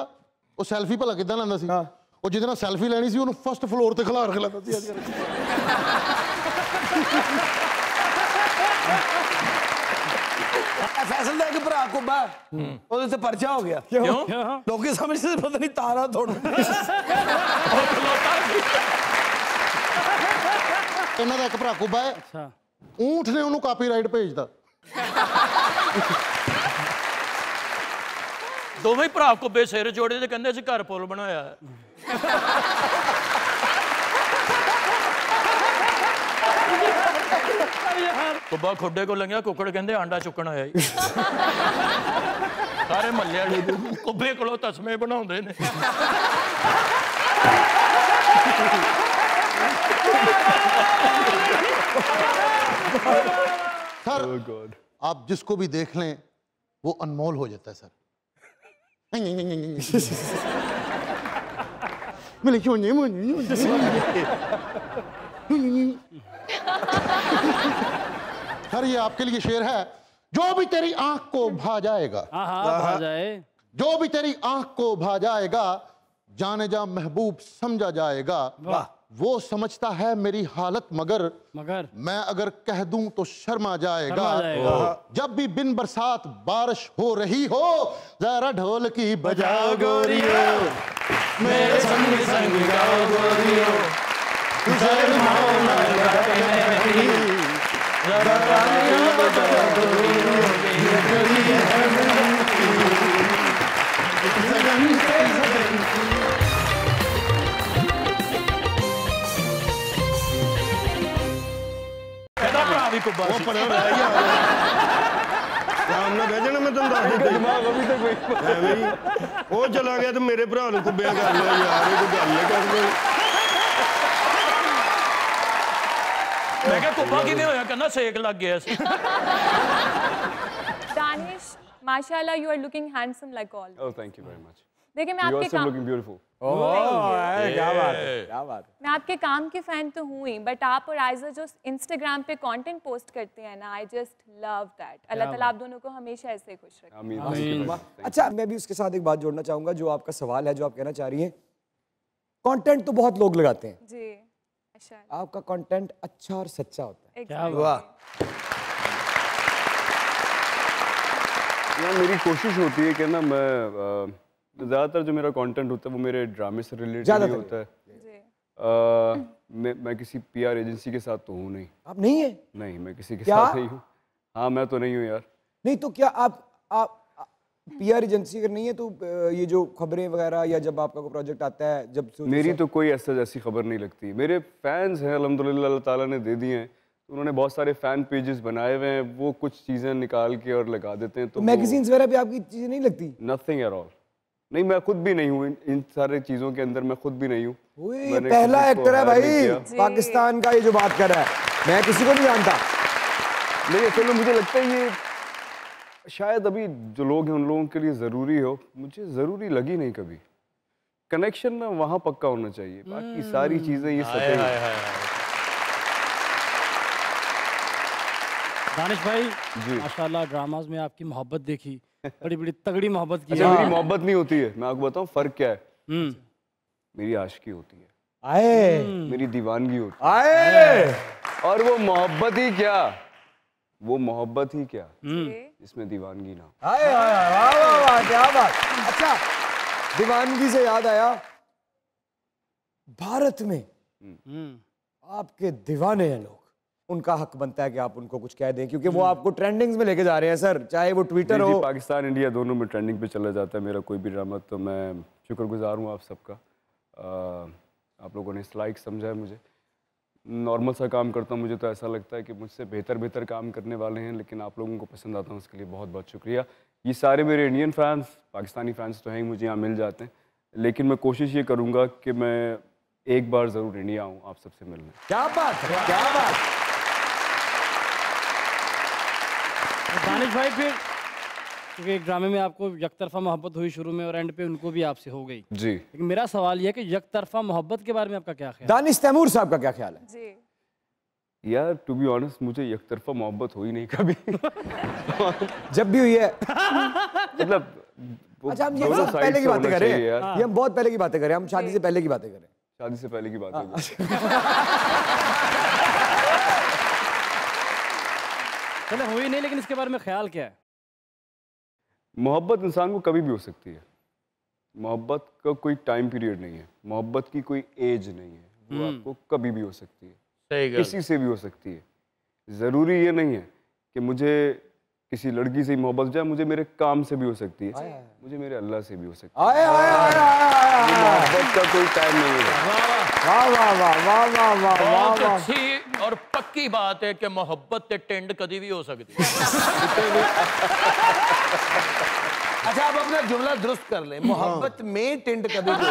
Speaker 9: ਉਹ ਸੈਲਫੀ ਭਲਾ ਕਿੱਦਾਂ ਲੈਂਦਾ ਸੀ? ਉਹ ਜਿਹਦੇ ਨਾਲ ਸੈਲਫੀ ਲੈਣੀ ਸੀ ਉਹਨੂੰ ਫਸਟ ਫਲੋਰ ਤੇ ਖਿਲਾਰ ਕੇ ਲੈਂਦਾ ਸੀ।
Speaker 4: फैसल का एक भरा कुब्बा ਉਹਦੇ ਤੇ ਪਰਚਾ ਹੋ ਗਿਆ।
Speaker 2: ਕਿਉਂ?
Speaker 4: ਲੋਕੀ ਸਮਝਦੇ ਪਤਾ ਨਹੀਂ ਤਾਰਾ ਤੋੜ।
Speaker 9: ਇਹਨਾਂ ਦਾ ਇੱਕ ਭਰਾ ਕੁੱਬਾ ਹੈ, ਊਂਠ ਨੇ ਉਹਨੂੰ ਕਾਪੀਰਾਈਟ ਭੇਜਦਾ।
Speaker 2: ਦੋਵੇਂ ਭਰਾ ਕੁੱਬੇ ਸਿਰ ਜੋੜੇ ਤੇ ਕਹਿੰਦੇ ਸੀ ਘਰ ਪੁੱਲ ਬਣਾਇਆ ਹੈ। ਕੁੱਬਾ ਖੁੱਡੇ ਕੋ ਲੰਘਿਆ, ਕੁੱਕੜ ਕਹਿੰਦੇ ਆਂਡਾ ਚੁੱਕਣ ਆਇਆ। ਸਾਰੇ ਮਹੱਲੇ ਵਾਲੇ ਕੁੱਬੇ ਕੋਲੋਂ ਤਸਮੇ ਬਣਾਉਂਦੇ ਨੇ।
Speaker 9: सर आप जिसको भी देख लें वो अनमोल हो जाता है सर। सर ये आपके लिए शेर है, जो भी तेरी आंख को भा जाएगा,
Speaker 5: भा जाए,
Speaker 9: जो भी तेरी आंख को भा जाएगा, जाने जा महबूब समझा जाएगा। वो समझता है मेरी हालत मगर मैं अगर कह दूं तो शर्मा जाएगा। जब भी बिन बरसात बारिश हो रही हो, जरा ढोल की बजाओ गोरियो, मेरे संग संग गाओ गोरियो, तुझे जरा तालियां बजाओ गोरियो,
Speaker 2: ਵੀ ਕੁੱਬਾ
Speaker 3: ਉਹ ਪਰਾਂ ਰਹਿ ਗਿਆ ਆਰਾਮ ਨਾਲ ਬਹਿ ਜਾਣਾ ਮੈਂ ਤੁਹਾਨੂੰ ਦੱਸ ਦਿੱਤਾ
Speaker 6: ਦਿਮਾਗ ਅਭੀ ਤੱਕ ਵਹੀ
Speaker 3: ਐਵੇਂ ਹੀ ਉਹ ਚਲਾ ਗਿਆ ਤੇ ਮੇਰੇ ਭਰਾ ਨੂੰ ਕੁੱਬਿਆ ਕਰ ਲਿਆ ਯਾਰ ਇਹ ਕੋਈ ਗੱਲ ਨਹੀਂ ਕਰਦੇ
Speaker 2: ਮੈਂ ਕਿਹਾ ਕੁੱਬਾ ਕਿਵੇਂ ਹੋਇਆ ਕਹਿੰਦਾ ਸੇਕ ਲੱਗ ਗਿਆ ਸੀ
Speaker 10: दानिश माशाल्लाह you are looking handsome like all.
Speaker 6: Oh thank you very much.
Speaker 10: देखिए मैं
Speaker 6: You
Speaker 10: आपके
Speaker 6: also
Speaker 10: काम
Speaker 6: looking beautiful.
Speaker 1: क्या बात है, क्या बात है।
Speaker 10: मैं आपके काम की फैन तो हूँ ही, बट आप और आयजा जो इंस्टाग्राम पे कंटेंट पोस्ट करते हैं ना, आई जस्ट लव दैट। अल्लाह ताला आप दोनों को हमेशा ऐसे खुश रखे।
Speaker 6: आमीन।
Speaker 1: अच्छा मैं भी उसके साथ एक बात जोड़ना चाहूंगा, जो आपका सवाल है, जो आप कहना चाह रही हैं, कंटेंट तो बहुत लोग लगाते हैं
Speaker 10: जी, माशाल्लाह
Speaker 1: आपका कंटेंट अच्छा और सच्चा होता है।
Speaker 10: क्या वाह।
Speaker 6: यार मेरी कोशिश होती है कि ना मैं ज़्यादातर जो मेरा कंटेंट होता है वो मेरे ड्रामे से रिलेटेड ही होता है। मैं किसी पीआर एजेंसी के साथ तो हूँ नहीं।
Speaker 1: आप नहीं है?
Speaker 6: नहीं, मैं किसी के साथ नहीं हूँ। हाँ, मैं तो नहीं हूँ यार।
Speaker 1: नहीं तो क्या आप पीआर एजेंसी अगर नहीं है तो ये जो खबरें वगैरह या जब आपका कोई प्रोजेक्ट आता है जब
Speaker 6: मेरी तो कोई ऐसी खबर नहीं लगती। मेरे फैंस हैं अल्हम्दुलिल्लाह, अल्लाह ताला ने दे दिए हैं। उन्होंने बहुत सारे फैन पेजेस बनाए हुए हैं, वो कुछ चीज़ें निकाल के और लगा देते हैं। तो
Speaker 1: मैगजीन्स वगैरह पे आपकी चीज़ें नहीं लगती?
Speaker 6: Nothing at all. नहीं, मैं खुद भी नहीं हूँ इन सारे चीज़ों के अंदर, मैं खुद भी नहीं हूँ।
Speaker 1: पहला एक्टर है भाई पाकिस्तान का ये जो बात कर रहा है, मैं किसी को नहीं जानता।
Speaker 6: नहीं, असल में मुझे लगता है ये शायद अभी जो लोग हैं उन लोगों के लिए ज़रूरी हो, मुझे ज़रूरी लगी नहीं कभी। कनेक्शन ना वहाँ पक्का होना चाहिए, बाकी सारी चीज़ें ये सतही।
Speaker 5: दानिश भाई माशाल्लाह ड्रामाज में आपकी मोहब्बत देखी, बड़ी बड़ी तगड़ी मोहब्बत की।
Speaker 6: अच्छा, मेरी मोहब्बत नहीं होती है, मैं आपको बताऊं फर्क क्या है। मेरी आशिकी होती है, मेरी दीवानगी होती है, और वो मोहब्बत ही क्या, वो मोहब्बत ही क्या जिसमें दीवानगी ना।
Speaker 1: वाह वाह वाह, क्या बात। अच्छा, दीवानगी से याद आया, भारत में आपके दीवाने हैं लोग, उनका हक बनता है कि आप उनको कुछ कह दें, क्योंकि वो आपको ट्रेंडिंग्स में लेके जा रहे हैं सर, चाहे वो ट्विटर हो।
Speaker 6: पाकिस्तान इंडिया दोनों में ट्रेंडिंग पे चला जाता है मेरा कोई भी ड्रामा, तो मैं शुक्रगुजार हूँ आप सबका। आप लोगों ने इस लाइक समझा है मुझे। नॉर्मल सा काम करता हूँ, मुझे तो ऐसा लगता है कि मुझसे बेहतर काम करने वाले हैं, लेकिन आप लोगों को पसंद आता हूँ, उसके लिए बहुत बहुत शुक्रिया। ये सारे मेरे इंडियन फैंस, पाकिस्तानी फैंस तो हैं ही, मुझे यहाँ मिल जाते हैं, लेकिन मैं कोशिश ये करूँगा कि मैं एक बार ज़रूर इंडिया आऊँ आप सबसे मिलने।
Speaker 1: क्या बात है, क्या बात।
Speaker 5: दानिश भाई, फिर क्योंकि एक ड्रामे में आपको यकतरफा मोहब्बत हुई शुरू में और एंड पे उनको भी आपसे हो गई
Speaker 6: जी,
Speaker 5: लेकिन मेरा सवाल यह है कि यकतरफा मोहब्बत के बारे में आपका क्या ख्याल है?
Speaker 1: दानिश तैमूर साहब का क्या ख्याल है?
Speaker 10: जी
Speaker 6: यार टू बी ऑनेस्ट मुझे यकतरफा मोहब्बत हुई नहीं कभी।
Speaker 1: जब भी हुई है
Speaker 6: मतलब
Speaker 1: अच्छा, हम ये बहुत पहले की बातें कर रहे हैं, ये हम बहुत पहले की बातें कर रहे हैं, हम शादी से पहले की बातें कर रहे हैं।
Speaker 6: शादी से पहले की बात है।
Speaker 5: चलो हुई नहीं, लेकिन इसके बारे में ख्याल क्या है?
Speaker 6: मोहब्बत इंसान को कभी भी हो सकती है, मोहब्बत का कोई टाइम पीरियड नहीं है, मोहब्बत की कोई एज नहीं है, वो आपको कभी भी हो सकती है, किसी से भी हो सकती है। ज़रूरी ये नहीं है कि मुझे किसी लड़की से ही मोहब्बत हो जाए, मुझे मेरे काम से भी हो सकती है, मुझे मेरे अल्लाह से भी हो सकती है। मोहब्बत का कोई टाइम नहीं है।
Speaker 1: वाह वाह वाह वाह वाह वाह
Speaker 2: बहुत अच्छी और पक्की बात है कि मोहब्बत ते टेंड कभी भी हो सकती है।
Speaker 4: अच्छा, आप अपना जुमला दुरुस्त कर लें, मोहब्बत में टेंट कभी भी।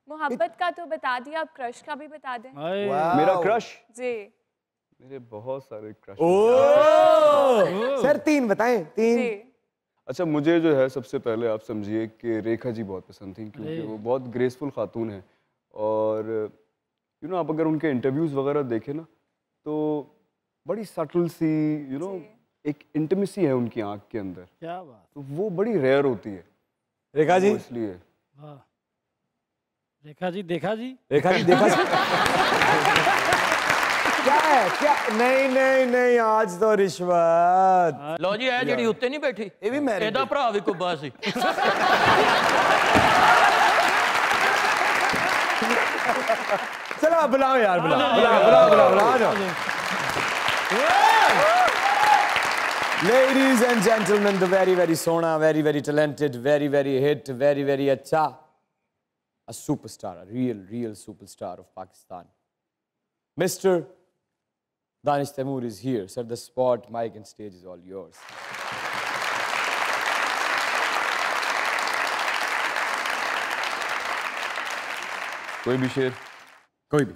Speaker 10: मोहब्बत का तो बता दिया, आप क्रश का भी बता दें।
Speaker 6: मेरा क्रश?
Speaker 10: जी,
Speaker 6: मेरे बहुत सारे क्रश।
Speaker 1: सर तीन बताएं, तीन।
Speaker 6: अच्छा, मुझे जो है सबसे पहले आप समझिए कि रेखा जी बहुत पसंद थी, क्योंकि वो बहुत ग्रेसफुल खातून है, और यू नो आप अगर उनके इंटरव्यूज़ वगैरह देखें ना तो बड़ी सटल सी एक इंटीमेसी है उनकी आंख के अंदर।
Speaker 5: क्या बात।
Speaker 6: तो वो बड़ी रेयर होती है
Speaker 1: रेखा जी,
Speaker 6: इसलिए।
Speaker 5: रेखा जी देखा जी,
Speaker 1: रेखा जी देखा जी। क्या है, क्या? नहीं नहीं नहीं, आज तो रिश्वत।
Speaker 2: लो जी, है जी उत्ते नहीं बैठी,
Speaker 4: ये भी मैरिड
Speaker 2: एदा भरा भी कुब्बा सी।
Speaker 1: चलो बुलाओ यार, बुलाओ बुलाओ बुलाओ बुलाओ बुलाओ। Ladies and gentlemen, the very very sona, very very talented, very very hit, very very अच्छा, a superstar, a real superstar of Pakistan, Mr. Danish Taimur is here. Sir, the spot, mic and stage is all yours.
Speaker 6: कोई भी शेर?
Speaker 1: कोई भी।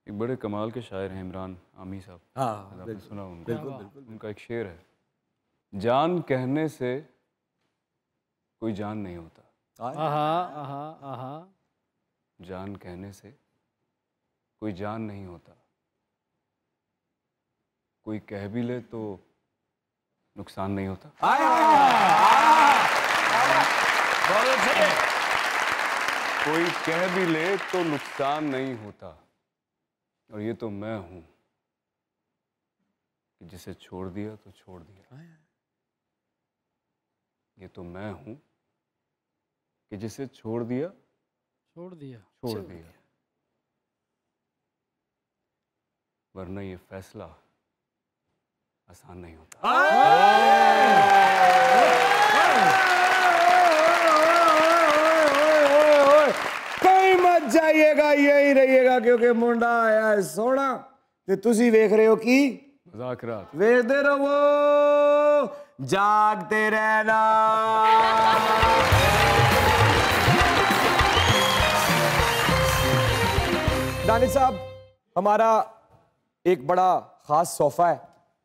Speaker 6: एक बड़े कमाल के शायर हैं इमरान आमी साहब।
Speaker 1: हाँ,
Speaker 6: आपने सुना उनका?
Speaker 1: बिल्कुल बिल्कुल।
Speaker 6: उनका एक शेर है, जान कहने से कोई जान नहीं होता। जान कहने से कोई जान नहीं होता, कोई कह भी ले तो नुकसान नहीं होता। कोई कह भी ले तो नुकसान नहीं होता, और ये तो मैं हूं कि जिसे छोड़ दिया तो छोड़ दिया। ये तो मैं हूं कि जिसे छोड़ दिया वरना ये फैसला आसान नहीं होता।
Speaker 1: कहीं मत जाइएगा, यही रहिएगा क्योंकि मुंडा आया है सोना ते तुसी वेख रहे हो कि
Speaker 6: मजाक रात
Speaker 1: वेखते रहो, जागते रहना। दानिश साहब, हमारा एक बड़ा खास सोफा है।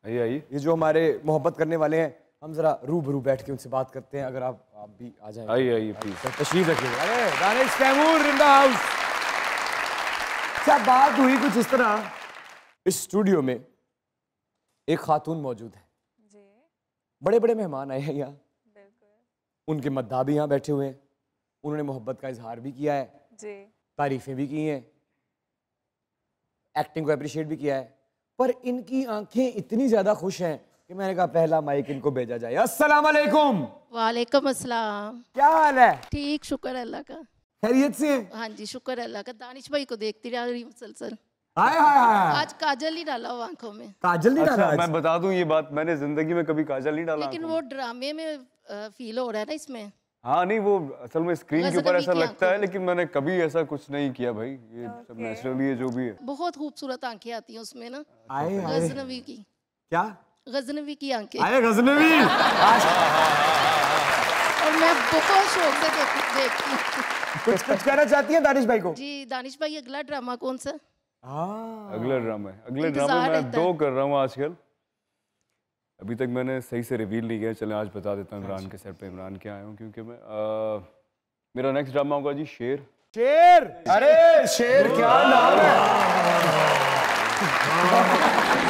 Speaker 6: आइए आइए।
Speaker 1: ये जो हमारे मोहब्बत करने वाले हैं, हम जरा रूबरू बैठ के उनसे बात करते हैं। अगर आप भी आ जाएं।
Speaker 6: आइए आइए प्लीज।
Speaker 1: तशरीफ रखिएगा। अरे Danish Taimur in the house. क्या बात हुई कुछ इस तरह, इस स्टूडियो में एक खातून मौजूद है, बड़े बड़े मेहमान आए हैं यहाँ, उनके मद्दाह भी यहाँ बैठे हुए हैं, उन्होंने मोहब्बत का इजहार भी किया है, तारीफें भी की हैं, एक्टिंग को अप्रिशिएट भी किया है, पर इनकी आंखें इतनी ज्यादा खुश हैं कि मैंने कहा पहला माइक इनको भेजा जाए। अस्सलाम वालेकुम।
Speaker 11: वालेकुम अस्सलाम।
Speaker 1: क्या हाल है?
Speaker 11: ठीक, शुक्र अल्लाह का।
Speaker 1: खैरियत से हैं?
Speaker 11: हाँ जी, शुक्र अल्लाह का। दानिश भाई को देखती रही मुसलसल।
Speaker 1: हाय हाय हाय।
Speaker 11: आज काजल नहीं डाला वो आंखों में।
Speaker 1: काजल नहीं डाला?
Speaker 6: मैं बता दूं ये बात, मैंने जिंदगी में कभी काजल नहीं डाला।
Speaker 11: लेकिन वो ड्रामे में फील हो रहा है ना इसमें।
Speaker 6: हाँ नहीं, वो असल में स्क्रीन के ऊपर ऐसा लगता है, लेकिन मैंने कभी ऐसा कुछ नहीं किया भाई। ये सब नेचुरली है जो भी है।
Speaker 11: बहुत खूबसूरत आंखें आती हैं उसमें ना।
Speaker 1: आए
Speaker 11: गजनवी की।
Speaker 1: क्या?
Speaker 11: गजनवी की आंखें।
Speaker 1: आए गजनवी।
Speaker 11: और मैं बहुत शौक से देखती हूँ।
Speaker 1: कुछ कहना चाहती हैं दानिश भाई को?
Speaker 11: जी दानिश भाई, अगला ड्रामा कौन सा?
Speaker 6: अगला ड्रामा है, अगले ड्रामा मैं 2 कर रहा हूँ आजकल। अभी तक मैंने सही से रिवील नहीं किया। चले आज बता देता हूँ इमरान के सेट पे इमरान के आया हूँ, क्योंकि मैं मेरा नेक्स्ट ड्रामा होगा जी शेर।
Speaker 1: शेर? अरे शेर क्या नाम है?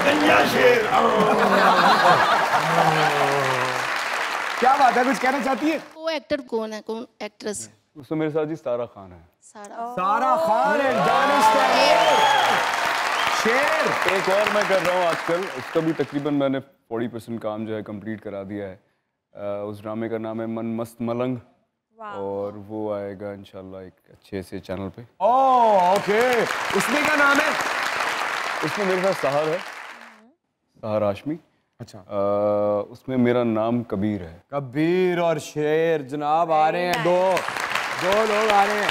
Speaker 3: गंजा शेर।
Speaker 1: क्या बात है, कुछ कहना चाहती है?
Speaker 11: वो एक्टर कौन है, कौन एक्ट्रेस?
Speaker 6: उसमें मेरे साथ जी सारा खान है।
Speaker 1: सारा खान है। दानिश शेर।
Speaker 6: एक और मैं कर रहा हूँ आजकल, उसका भी तकरीबन मैंने 40% काम जो है कंप्लीट करा दिया है। उस ड्रामे का नाम है मन मस्त मलंग, और वो आएगा इंशाल्लाह एक अच्छे से चैनल पे।
Speaker 1: Oh okay. उसमें क्या नाम है?
Speaker 6: उसमें मेरे साथ सहर है, सहर हाशमी।
Speaker 1: अच्छा।
Speaker 6: उसमें मेरा नाम कबीर है।
Speaker 1: कबीर और शेर जनाब आ रहे हैं, दो लोग आ रहे हैं।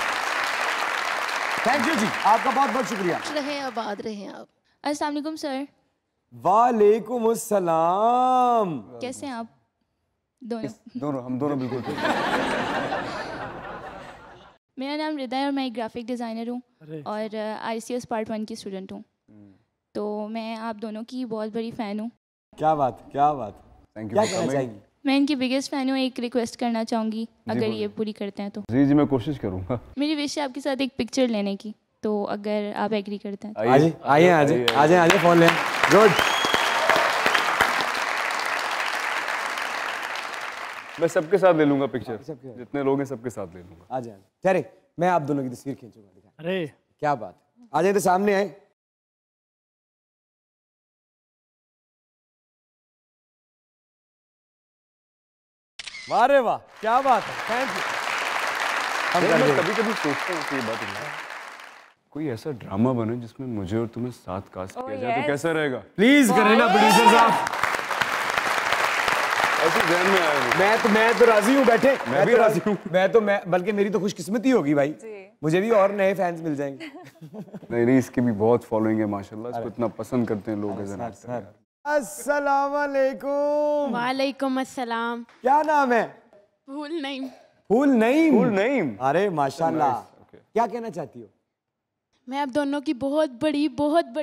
Speaker 1: थैंक यू जी, आपका बहुत बहुत शुक्रिया।
Speaker 11: रहे आबाद रहे आप।
Speaker 10: अस्सलाम वालेकुम सर।
Speaker 1: वालेकुम अस्सलाम।
Speaker 10: कैसे हैं आप
Speaker 6: दोनों? हम दोनों बिल्कुल ठीक।
Speaker 10: मेरा नाम रिदा है और मैं एक ग्राफिक डिज़ाइनर हूँ और ICS पार्ट 1 की स्टूडेंट हूँ। तो मैं आप दोनों की बहुत बड़ी फ़ैन हूँ।
Speaker 1: क्या बात, क्या बात।
Speaker 6: Thank you.
Speaker 1: क्या कहना चाहेंगी?
Speaker 10: मैं इनकी बिगेस्ट फ़ैन हूँ। एक रिक्वेस्ट करना चाहूँगी, अगर ये पूरी करते हैं तो।
Speaker 6: जी मैं कोशिश करूँगा।
Speaker 10: मेरी विश है आपके साथ एक पिक्चर लेने की, तो अगर आप एग्री करते हैं।
Speaker 1: आइए फोन लें। गुड।
Speaker 6: मैं सबके साथ ले लूंगा पिक्चर, जितने लोग हैं सबके साथ ले लूंगा।
Speaker 1: आ जाए। ठहरे, मैं आप दोनों की तस्वीर खींचूंगा।
Speaker 5: अरे
Speaker 1: क्या बात है, आ जाए तो सामने आए। वाह रे वाह, क्या बात है। Thank you.
Speaker 6: मैं कभी कभी सोचता हूँ कि ये बात है, कोई ऐसा ड्रामा बने जिसमें मुझे और तुम्हें साथ कास्ट किया जाए तो कैसा रहेगा?
Speaker 1: प्लीज करें ना प्रोड्यूसर साहब।
Speaker 6: ऐसे ध्यान में आया।
Speaker 1: मैं तो राजी हूँ, बैठे।
Speaker 6: मैं भी राजी हूँ।
Speaker 1: बल्कि मेरी तो खुशकिस्मती होगी भाई, मुझे भी और नए फैंस मिल जाएंगे।
Speaker 6: नहीं, इसकी भी बहुत फॉलोइंग है माशाल्लाह, इसको इतना पसंद करते हैं लोग।
Speaker 1: अस्सलाम वालेकुम।
Speaker 12: वालेकुम अस्सलाम।
Speaker 1: क्या नाम है?
Speaker 12: फूल नईम।
Speaker 1: फूल नईम।
Speaker 6: फूल नईम।
Speaker 1: अरे माशाल्लाह। क्या कहना चाहती हो?
Speaker 12: मैं आप दोनों की बहुत बड़ी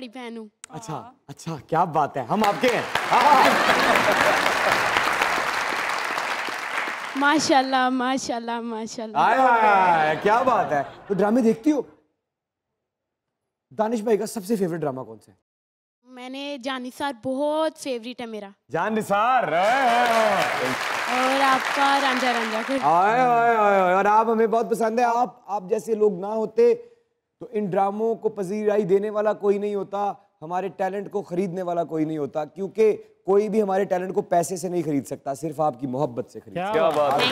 Speaker 12: फैन हूँ।
Speaker 1: अच्छा, क्या बात है, हम आपके हैं।
Speaker 12: माशाल्लाह माशाल्लाह माशाल्लाह।
Speaker 1: आय, क्या बात है। तो ड्रामे देखती हो? दानिश भाई का सबसे फेवरेट ड्रामा कौन सा है?
Speaker 12: मैंने जान निसार बहुत फेवरेट है मेरा।
Speaker 1: जान निसार।
Speaker 12: और आपका रांझा रांझा।
Speaker 1: और आप हमें बहुत पसंद है। आप जैसे लोग ना होते तो इन ड्रामों को पजीराई देने वाला कोई नहीं होता। हमारे टैलेंट को खरीदने वाला कोई नहीं होता, क्योंकि कोई भी हमारे टैलेंट को पैसे से नहीं खरीद सकता, सिर्फ आपकी मोहब्बत से खरीद सकता।
Speaker 6: क्या बात है,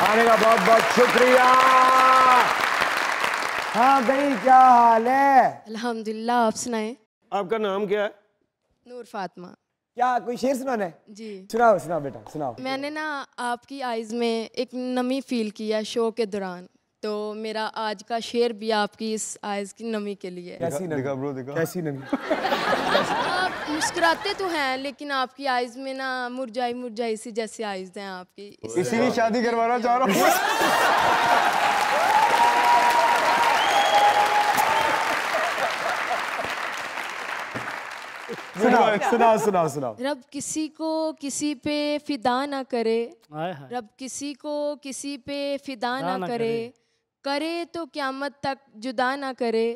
Speaker 1: आने का बहुत बहुत शुक्रिया। हाँ भाई, क्या हाल है?
Speaker 12: अल्हम्दुलिल्लाह, आप सुनाएं।
Speaker 3: आपका नाम क्या है?
Speaker 12: नूर फातिमा।
Speaker 1: क्या कोई शेर सुनाना है?
Speaker 12: जी
Speaker 1: सुनाओ सुनाओ बेटा सुनाओ।
Speaker 12: मैंने ना आपकी आइज़ में एक नमी फील किया शो के दौरान, तो मेरा आज का शेर भी आपकी इस आइज़ की नमी के लिए।
Speaker 1: कैसी नमी?
Speaker 6: दिखा ब्रो, दिखा।
Speaker 1: कैसी नमी?
Speaker 12: आप मुस्कुराते तो हैं, लेकिन आपकी आइज़ में ना मुरझाई मुरझाई सी जैसी आइज़ हैं आपकी।
Speaker 6: इसीलिए शादी करवाना चाह रहा हूँ।
Speaker 1: सुनाओ सुनाओ सुनाओ।
Speaker 12: रब किसी को किसी पे फिदा ना करे,
Speaker 5: हाय हाय।
Speaker 12: रब किसी को किसी पे फिदा ना करे, करे तो क़यामत तक जुदा ना करे।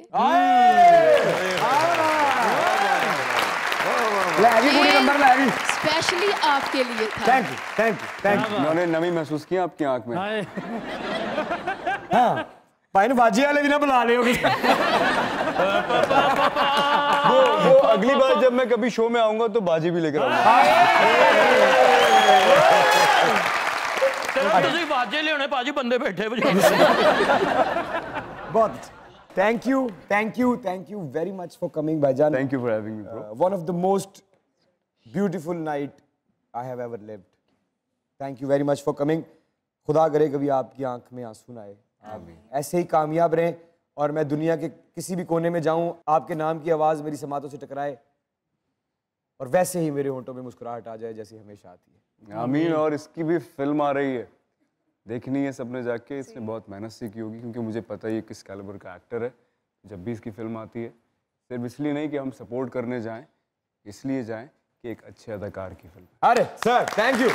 Speaker 12: स्पेशली आपके लिए था।
Speaker 1: Thank you thank you thank you.
Speaker 6: मैंने नमी महसूस किया आपकी आंख में।
Speaker 5: हाय।
Speaker 1: हाँ भाई ने बाजी वाले भी ना बुला ले
Speaker 6: वो अगली बार जब मैं कभी शो में आऊंगा तो बाजी भी लेकर आऊंगा।
Speaker 2: चलो तुझे बाजे ले पाजी, बंदे बैठे
Speaker 1: बहुत thank you very much for coming भाईजान।
Speaker 6: Thank you for having me bro.
Speaker 1: One of the most beautiful night I have ever lived. Thank you very much for coming. खुदा करे कभी आपकी आंख में आंसू ना आए, ऐसे ही कामयाब रहें और मैं दुनिया के किसी भी कोने में जाऊं, आपके नाम की आवाज़ मेरी समातों से टकराए और वैसे ही मेरे होंठों में मुस्कुराहट आ जाए जैसी हमेशा आती है।
Speaker 6: आमीन। और इसकी भी फिल्म आ रही है, देखनी है सबने जाके। इसने बहुत मेहनत से की होगी, क्योंकि मुझे पता ही है किस कैलिबर का एक्टर है। जब भी इसकी फिल्म आती है, सिर्फ इसलिए नहीं कि हम सपोर्ट करने जाएं, इसलिए जाएं कि एक अच्छे अदाकार की फिल्म।
Speaker 1: अरे सर थैंक यू।